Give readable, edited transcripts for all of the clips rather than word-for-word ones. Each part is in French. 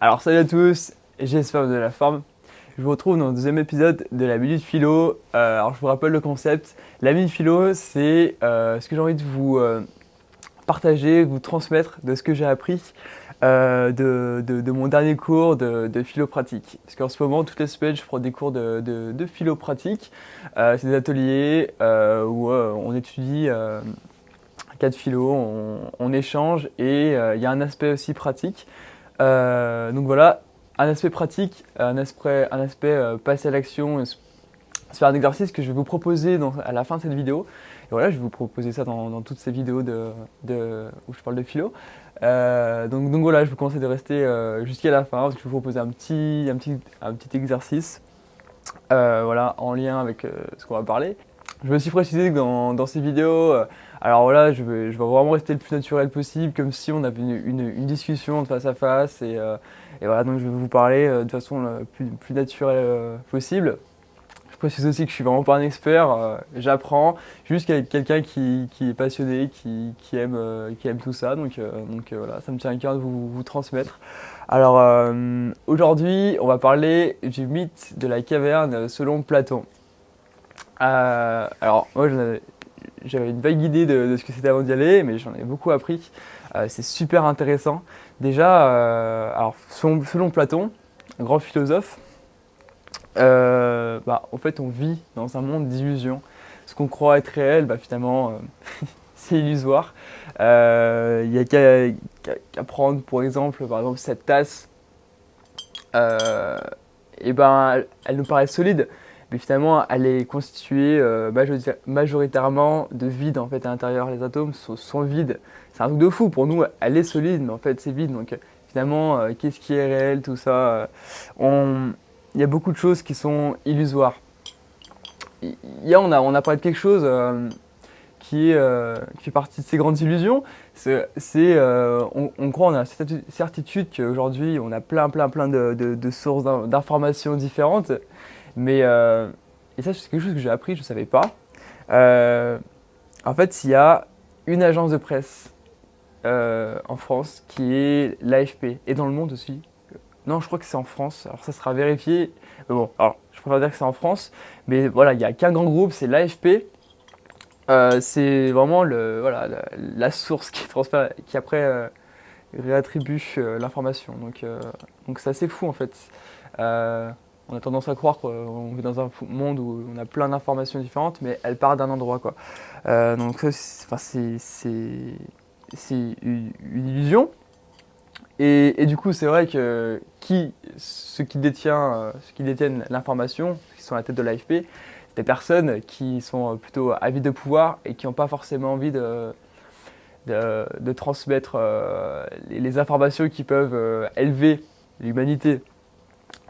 Alors salut à tous, j'espère que vous avez la forme. Je vous retrouve dans le deuxième épisode de la Minute Philo. Alors je vous rappelle le concept. La Minute Philo, c'est ce que j'ai envie de vous partager, vous transmettre de ce que j'ai appris de mon dernier cours de philo pratique. Parce qu'en ce moment, toutes les semaines, je prends des cours de philo pratique. C'est des ateliers où on étudie un cas de philo, on échange et il y a un aspect aussi pratique. Donc voilà, un aspect pratique, un aspect passer à l'action, se faire un exercice que je vais vous proposer à la fin de cette vidéo. Et voilà, je vais vous proposer ça dans toutes ces vidéos où je parle de philo. Donc voilà, je vous conseille de rester jusqu'à la fin parce que je vais vous proposer un petit exercice voilà, en lien avec ce qu'on va parler. Je me suis précisé que dans ces vidéos, alors voilà, je vais vraiment rester le plus naturel possible, comme si on avait une discussion de face à face. Et voilà, donc je vais vous parler de façon le plus naturelle possible. Je précise aussi que je suis vraiment pas un expert, j'apprends, juste qu'avec quelqu'un qui est passionné, qui aime tout ça. Donc voilà, ça me tient à cœur de vous transmettre. Alors aujourd'hui, on va parler du mythe de la caverne selon Platon. Alors moi j'avais une vague idée de ce que c'était avant d'y aller, mais j'en ai beaucoup appris. C'est super intéressant. Déjà, alors selon Platon, un grand philosophe, en fait on vit dans un monde d'illusions. Ce qu'on croit être réel, finalement c'est illusoire. Il n'y a qu'à prendre pour exemple, cette tasse. Et elle nous paraît solide, mais finalement elle est constituée majoritairement de vide en fait à l'intérieur. Les atomes sont vides. C'est un truc de fou. Pour nous, elle est solide, mais en fait c'est vide. Donc finalement, qu'est-ce qui est réel, tout ça il y a beaucoup de choses qui sont illusoires. Hier, on a parlé de quelque chose qui fait partie de ces grandes illusions. On croit, on a cette certitude qu'aujourd'hui, on a plein de sources d'informations différentes. Mais, et ça, c'est quelque chose que j'ai appris, je ne savais pas. Euh, En fait, il y a une agence de presse en France qui est l'AFP, et dans le monde aussi. Non, je crois que c'est en France, alors ça sera vérifié. Mais bon, alors je préfère dire que c'est en France. Mais voilà, il n'y a qu'un grand groupe, c'est l'AFP. C'est vraiment voilà, la source qui transfère, qui après réattribue l'information. Donc c'est assez fou en fait. Euh, on a tendance à croire qu'on vit dans un monde où on a plein d'informations différentes, mais elles partent d'un endroit, quoi. Donc ça, c'est une illusion. Et du coup, c'est vrai que ceux qui détiennent l'information, qui sont à la tête de l'AFP, des personnes qui sont plutôt avides de pouvoir et qui n'ont pas forcément envie de transmettre les informations qui peuvent élever l'humanité.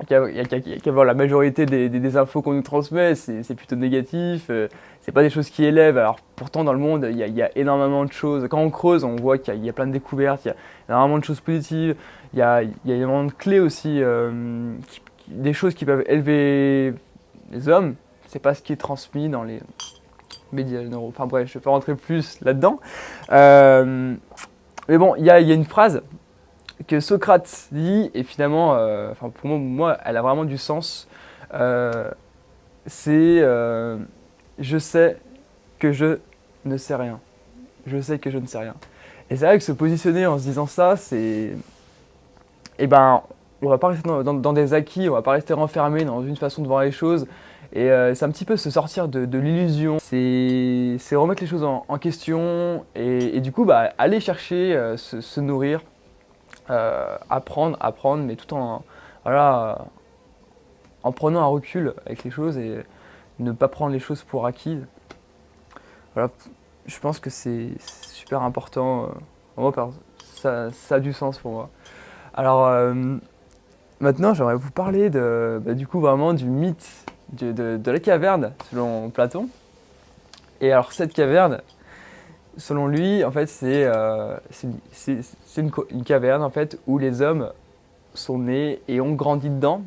Il y a qu'à voir la majorité des infos qu'on nous transmet, c'est plutôt négatif, c'est pas des choses qui élèvent. Alors pourtant dans le monde, il y a énormément de choses. Quand on creuse, on voit qu'il y a plein de découvertes, il y a énormément de choses positives, il y a énormément de clés aussi, des choses qui peuvent élever les hommes. C'est pas ce qui est transmis dans les médias neuro. Enfin bref, je vais pas rentrer plus là-dedans. Euh, mais bon, il y a une phrase que Socrate dit, et finalement, pour moi, elle a vraiment du sens. Euh, c'est je sais que je ne sais rien. Je sais que je ne sais rien. Et c'est vrai que se positionner en se disant ça, c'est. Eh ben, on va pas rester dans des acquis, on va pas rester renfermé dans une façon de voir les choses. Et c'est un petit peu se sortir de l'illusion. C'est remettre les choses en question et du coup, aller chercher, se nourrir, apprendre, mais tout voilà, en prenant un recul avec les choses et ne pas prendre les choses pour acquises. Voilà, je pense que c'est super important. Moi, ça a du sens pour moi. Alors maintenant, j'aimerais vous parler du coup vraiment du mythe de la caverne selon Platon. Et alors cette caverne, selon lui, en fait, c'est une caverne en fait où les hommes sont nés et ont grandi dedans.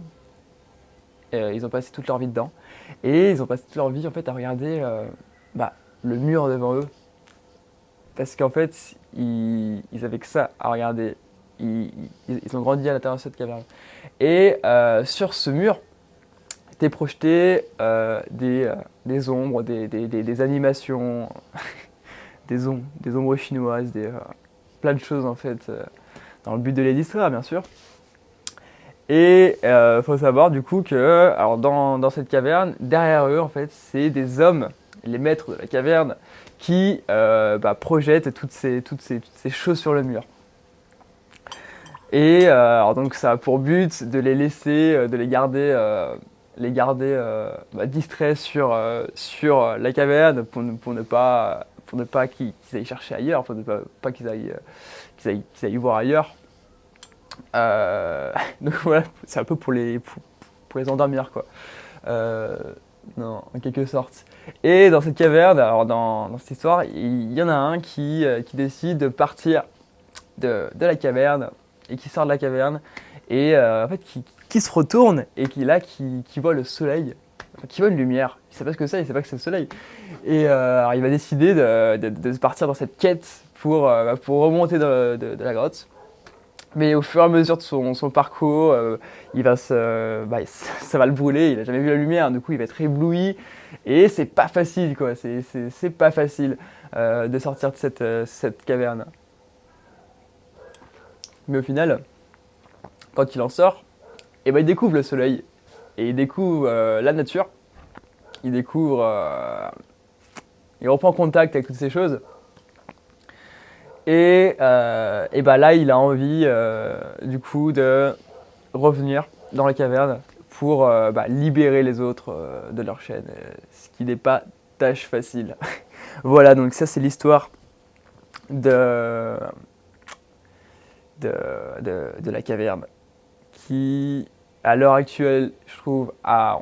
Ils ont passé toute leur vie dedans. Et ils ont passé toute leur vie en fait à regarder le mur devant eux. Parce qu'en fait, ils avaient que ça à regarder. ils ont grandi à l'intérieur de cette caverne. Et sur ce mur étaient projetées des ombres, des animations, des ombres chinoises, plein de choses en fait, dans le but de les distraire bien sûr. Et faut savoir du coup que alors dans cette caverne, derrière eux en fait, c'est des hommes, les maîtres de la caverne, qui projettent toutes ces choses sur le mur. Et alors donc ça a pour but de les laisser, de les garder distraits sur la caverne pour ne pas qu'ils aillent chercher ailleurs, pour ne pas qu'ils aillent voir ailleurs. Donc voilà, c'est un peu pour les endormir quoi. Non, en quelque sorte. Et dans cette caverne, alors dans cette histoire, il y en a un qui décide de partir de la caverne et qui sort de la caverne et en fait qui se retourne et qui voit le soleil, enfin, qui voit une lumière. Il sait pas ce que c'est, il sait pas que c'est le soleil. Et alors il va décider de partir dans cette quête pour remonter de la grotte. Mais au fur et à mesure de son parcours, ça va le brûler, il n'a jamais vu la lumière, du coup il va être ébloui. Et c'est pas facile, quoi. C'est pas facile de sortir de cette caverne. Mais au final, quand il en sort, il découvre le soleil. Et il découvre la nature. Il reprend contact avec toutes ces choses. Et là, il a envie, du coup, de revenir dans la caverne pour libérer les autres de leur chaîne, ce qui n'est pas tâche facile. Voilà, donc ça, c'est l'histoire de la caverne, qui, à l'heure actuelle, je trouve, on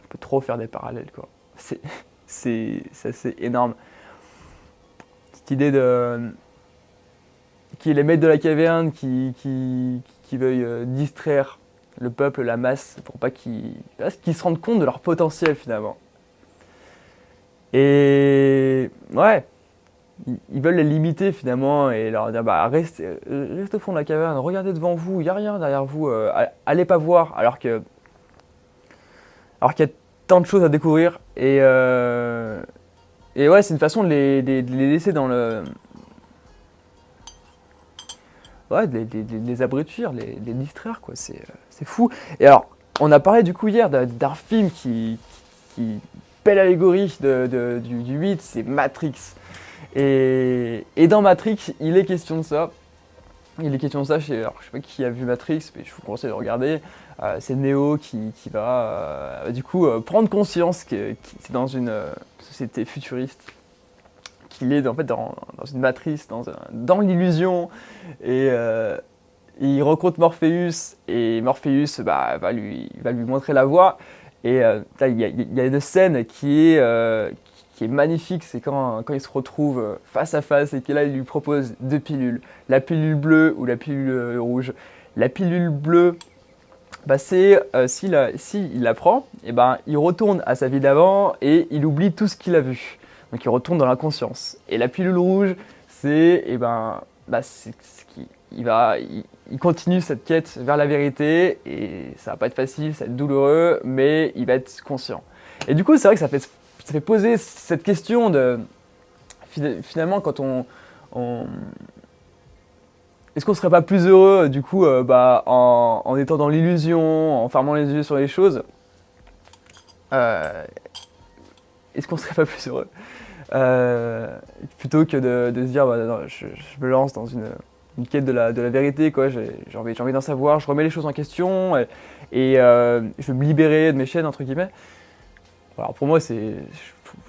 peut trop faire des parallèles, quoi. C'est assez énorme. Cette idée qui est les maîtres de la caverne, qui veuillent distraire le peuple, la masse, pour pas qu'ils se rendent compte de leur potentiel finalement. Et ouais, ils veulent les limiter finalement et leur dire reste au fond de la caverne, regardez devant vous, il n'y a rien derrière vous, allez pas voir, alors qu'il y a tant de choses à découvrir. Et ouais, c'est une façon de les laisser dans le... Ouais, de les abrutir, les distraire, quoi. C'est fou. Et alors, on a parlé du coup hier d'un film qui pèle l'allégorie du 8, c'est Matrix. Et dans Matrix, il est question de ça. Alors, je sais pas qui a vu Matrix, mais je vous conseille de regarder. C'est Neo qui va du coup prendre conscience que c'est dans une société futuriste, qu'il est en fait dans une matrice, dans l'illusion, et il rencontre Morpheus, et Morpheus va lui montrer la voie. Et il y a une scène qui est magnifique, c'est quand il se retrouve face à face et que là il lui propose 2 pilules, la pilule bleue ou la pilule rouge. La pilule bleue, c'est s'il la prend, il retourne à sa vie d'avant et il oublie tout ce qu'il a vu. Donc il retourne dans l'inconscience. Et la pilule rouge, c'est il continue cette quête vers la vérité et ça va pas être facile, ça va être douloureux, mais il va être conscient. Et du coup, c'est vrai que ça fait poser cette question de finalement quand on est-ce qu'on serait pas plus heureux du coup en étant dans l'illusion, en fermant les yeux sur les choses, est-ce qu'on serait pas plus heureux plutôt que de se dire non, je me lance dans une quête de la vérité, quoi. J'ai envie d'en savoir, je remets les choses en question et je veux me libérer de mes chaînes entre guillemets. Alors pour moi je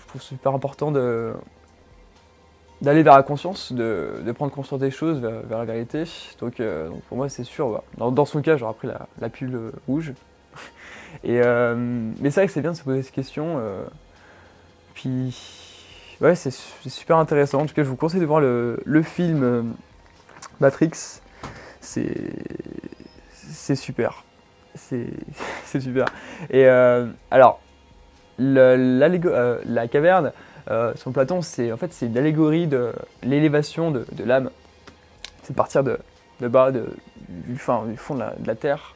trouve super important d'aller vers la conscience, de prendre conscience des choses, vers la vérité. Donc pour moi c'est sûr, dans son cas j'aurais pris la pilule rouge. Mais c'est vrai que c'est bien de se poser ces questions. Puis ouais, c'est super intéressant. En tout cas, je vous conseille de voir le film Matrix. C'est super. C'est super. Et alors, la caverne, selon Platon, c'est une allégorie de l'élévation de l'âme. C'est de partir de bas, du fond de la Terre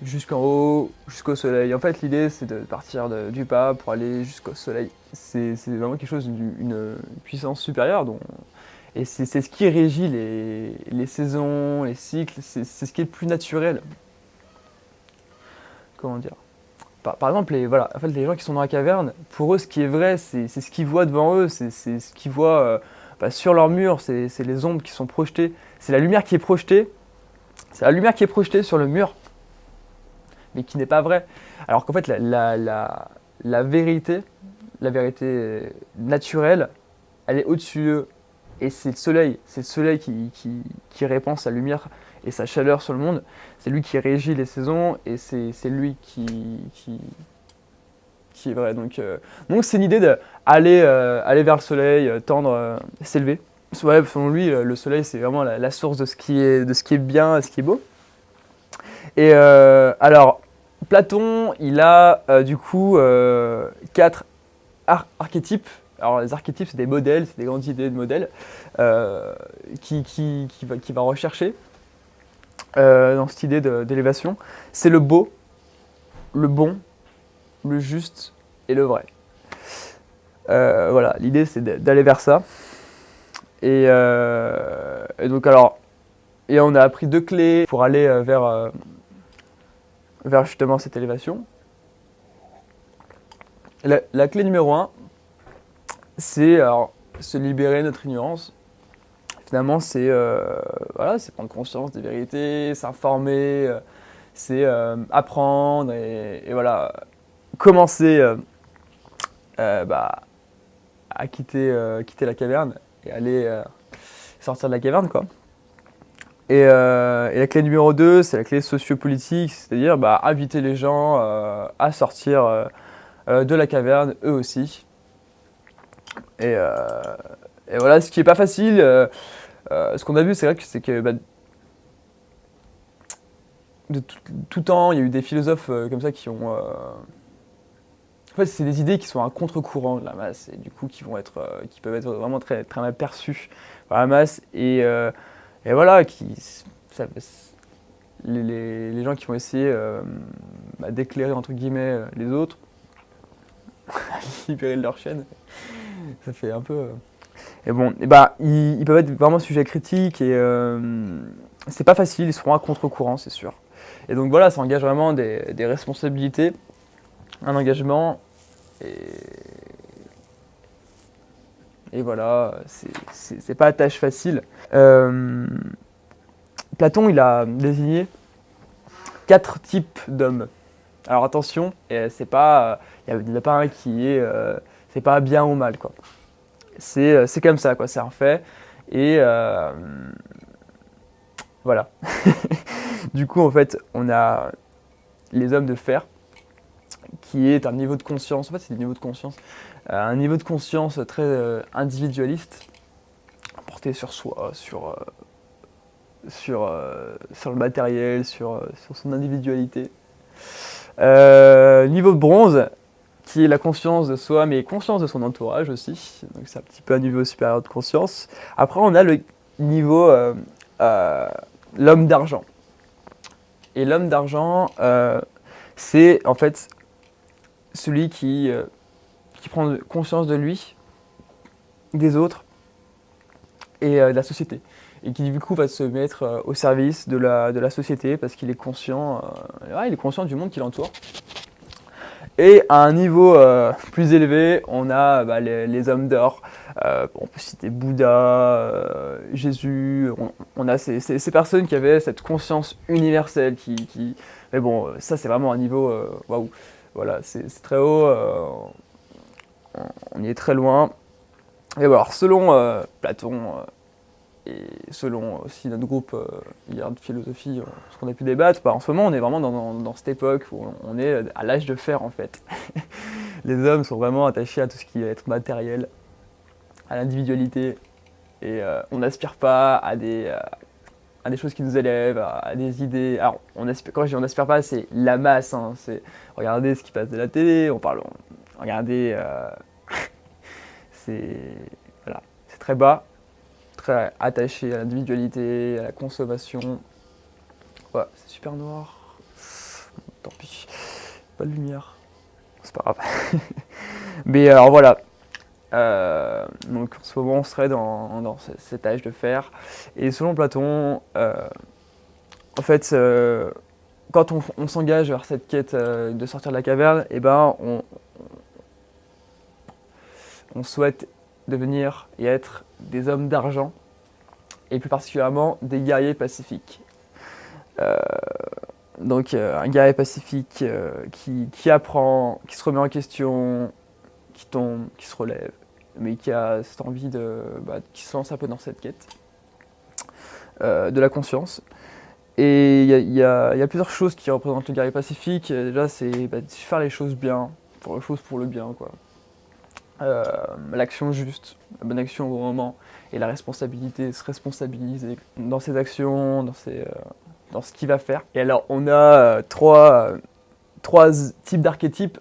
jusqu'en haut, jusqu'au soleil. En fait, l'idée, c'est de partir du bas pour aller jusqu'au soleil. C'est vraiment quelque chose d'une puissance supérieure. Et c'est ce qui régit les saisons, les cycles. C'est ce qui est le plus naturel. Comment dire? Par exemple, voilà, en fait, les gens qui sont dans la caverne, pour eux, ce qui est vrai, c'est ce qu'ils voient devant eux, c'est ce qu'ils voient sur leur mur, c'est les ombres qui sont projetées, c'est la lumière qui est projetée, c'est la lumière qui est projetée sur le mur, mais qui n'est pas vraie. Alors qu'en fait, la vérité naturelle, elle est au-dessus d'eux. Et c'est le soleil qui répand sa lumière et sa chaleur sur le monde. C'est lui qui régit les saisons et c'est lui qui est vrai. Donc c'est une idée d'aller aller vers le soleil, tendre, s'élever. Ouais, selon lui, le soleil c'est vraiment la source de ce qui est bien et ce qui est beau. Et alors, Platon, il a du coup 4 archétypes. Alors les archétypes, c'est des modèles, c'est des grandes idées de modèles qui va rechercher dans cette idée d'élévation. C'est le beau, le bon, le juste et le vrai. Voilà, l'idée c'est d'aller vers ça. Et donc alors, et on a appris 2 clés pour aller vers justement cette élévation. La clé numéro 1, c'est alors, se libérer de notre ignorance. Finalement, c'est voilà, c'est prendre conscience des vérités, s'informer, c'est apprendre et voilà, commencer à quitter la caverne et aller sortir de la caverne, quoi. Et la clé numéro 2, c'est la clé sociopolitique, c'est-à-dire inviter les gens à sortir de la caverne, eux aussi. Et, et voilà, ce qui n'est pas facile, ce qu'on a vu, c'est vrai que c'est que de tout temps, il y a eu des philosophes comme ça qui ont... En fait, c'est des idées qui sont à contre-courant de la masse et du coup qui peuvent être vraiment très, très mal perçues par la masse et voilà, les gens qui vont essayer d'éclairer entre guillemets les autres, libérer de leur chaîne, ça fait un peu... Et bon, ils peuvent être vraiment sujets critiques et c'est pas facile, ils seront à contre-courant, c'est sûr. Et donc voilà, ça engage vraiment des responsabilités, un engagement, et voilà, c'est pas tâche facile. Platon, il a désigné 4 types d'hommes. Alors attention, c'est pas, il n'y en a pas un qui est, c'est pas bien ou mal, quoi. C'est comme ça, quoi, c'est un fait. Et voilà. Du coup, en fait, on a les hommes de fer, qui est un niveau de conscience, en fait, c'est des niveaux de conscience, un niveau de conscience très individualiste, porté sur soi, sur le matériel, sur son individualité. Niveau de bronze, qui est la conscience de soi, mais conscience de son entourage aussi. Donc c'est un petit peu un niveau supérieur de conscience. Après, on a le niveau l'homme d'argent. Et l'homme d'argent, c'est en fait celui qui prend conscience de lui, des autres et de la société. Et qui du coup va se mettre au service de la société parce qu'il est conscient, il est conscient du monde qui l'entoure. Et à un niveau plus élevé, on a les hommes d'or. On peut citer Bouddha, Jésus. On a ces personnes qui avaient cette conscience universelle. Mais bon, ça c'est vraiment un niveau waouh. Voilà, c'est très haut. On y est très loin. Et voilà, alors, selon Platon et selon aussi notre groupe hier de philosophie, ce qu'on a pu débattre, en ce moment on est vraiment dans cette époque où on est à l'âge de fer en fait. Les hommes sont vraiment attachés à tout ce qui va être matériel, à l'individualité, et on n'aspire pas à des choses qui nous élèvent, à des idées. Alors, quand je dis on n'aspire pas, c'est la masse, hein, c'est regarder ce qui passe de la télé, regardez, c'est voilà, c'est très bas, très attaché à l'individualité, à la consommation. Ouais, c'est super noir. Tant pis, pas de lumière. C'est pas grave. Mais alors voilà. Donc en ce moment, on serait dans cet âge de fer. Et selon Platon, en fait, quand on s'engage vers cette quête de sortir de la caverne, eh ben, on souhaite devenir et être des hommes d'argent, et plus particulièrement des guerriers pacifiques. Donc un guerrier pacifique qui apprend, qui se remet en question, qui tombe, qui se relève, mais qui a cette envie qui se lance un peu dans cette quête de la conscience. Et il y a plusieurs choses qui représentent le guerrier pacifique. Déjà, c'est de faire les choses bien, faire les choses pour le bien, quoi. L'action juste, la bonne action au bon moment, et la responsabilité, se responsabiliser dans ses actions, dans ce qu'il va faire. Et alors, on a trois types d'archétypes,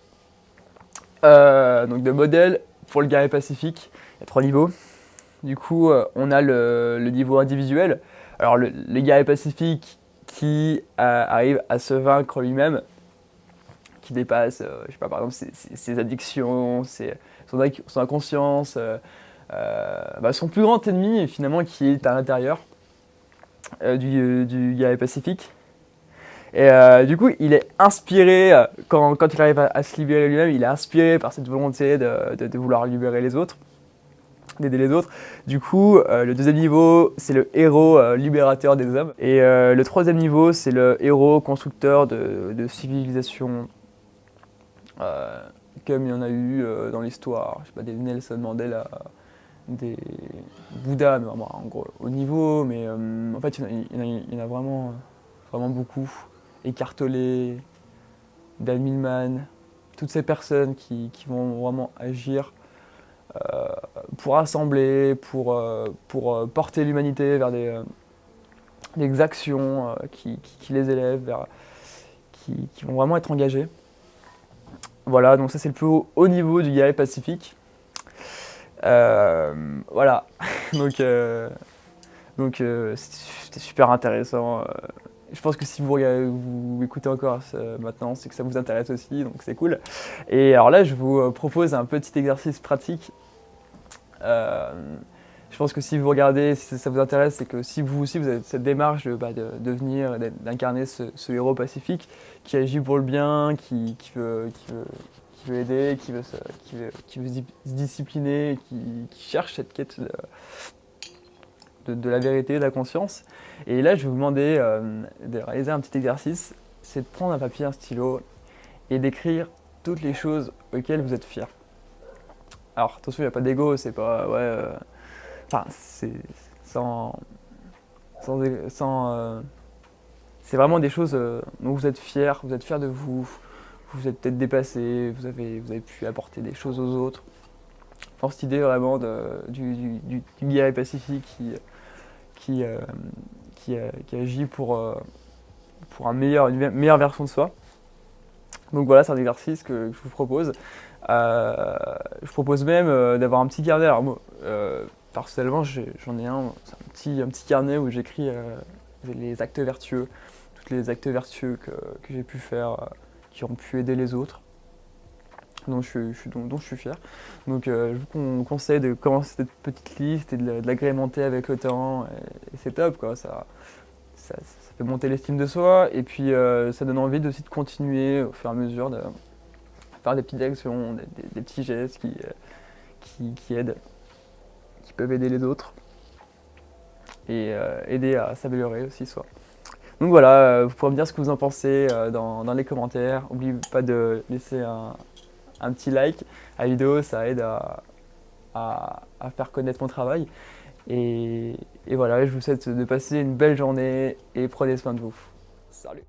donc de modèles pour le guerrier pacifique. Il y a 3 niveaux. Du coup, on a le niveau individuel. Alors, le guerrier pacifique qui arrive à se vaincre lui-même, qui dépasse, je sais pas, par exemple, ses addictions, son inconscience, son plus grand ennemi, finalement, qui est à l'intérieur du guerrier pacifique. Et du coup, il est inspiré, quand il arrive à se libérer lui-même, il est inspiré par cette volonté de vouloir libérer les autres, d'aider les autres. Du coup, le deuxième niveau, c'est le héros libérateur des hommes. Et le troisième niveau, c'est le héros constructeur de civilisation, comme il y en a eu dans l'histoire, je sais pas, des Nelson Mandela, des Bouddha, mais vraiment en gros au niveau, mais en fait il y en a vraiment, vraiment beaucoup. Eckhart Tolle, Dan Millman, toutes ces personnes qui vont vraiment agir pour assembler, pour porter l'humanité vers des actions qui les élèvent, qui vont vraiment être engagées. Voilà, donc ça c'est le plus haut niveau du guerrier pacifique. Voilà, donc c'était super intéressant. Je pense que si vous écoutez encore maintenant, c'est que ça vous intéresse aussi, donc c'est cool. Et alors là, je vous propose un petit exercice pratique. Je pense que si vous regardez, si ça vous intéresse, c'est que si vous aussi vous avez cette démarche de devenir, d'incarner ce héros pacifique qui agit pour le bien, qui veut aider, qui veut se discipliner, qui cherche cette quête de la vérité, de la conscience. Et là, je vais vous demander de réaliser un petit exercice, c'est de prendre un papier, un stylo et d'écrire toutes les choses auxquelles vous êtes fiers. Alors attention, il n'y a pas d'ego, c'est pas c'est c'est vraiment des choses dont vous êtes fiers de vous. Vous êtes peut-être dépassé, vous avez pu apporter des choses aux autres. Dans cette idée vraiment du guerrier pacifique qui agit pour une meilleure version de soi. Donc voilà, c'est un exercice que je vous propose. Je propose même d'avoir un petit carnet. Alors moi, personnellement, j'en ai c'est un petit carnet où j'écris les actes vertueux, tous les actes vertueux que j'ai pu faire, qui ont pu aider les autres, dont je suis fier. Donc je vous conseille de commencer cette petite liste et de l'agrémenter avec le temps, et c'est top, quoi. Ça fait monter l'estime de soi, et puis ça donne envie aussi de continuer au fur et à mesure de faire des petites actions, des petits gestes qui aident, qui peuvent aider les autres, et aider à s'améliorer aussi soi. Donc voilà, vous pourrez me dire ce que vous en pensez dans les commentaires. N'oubliez pas de laisser un petit like à la vidéo, ça aide à faire connaître mon travail. Et voilà, je vous souhaite de passer une belle journée et prenez soin de vous. Salut!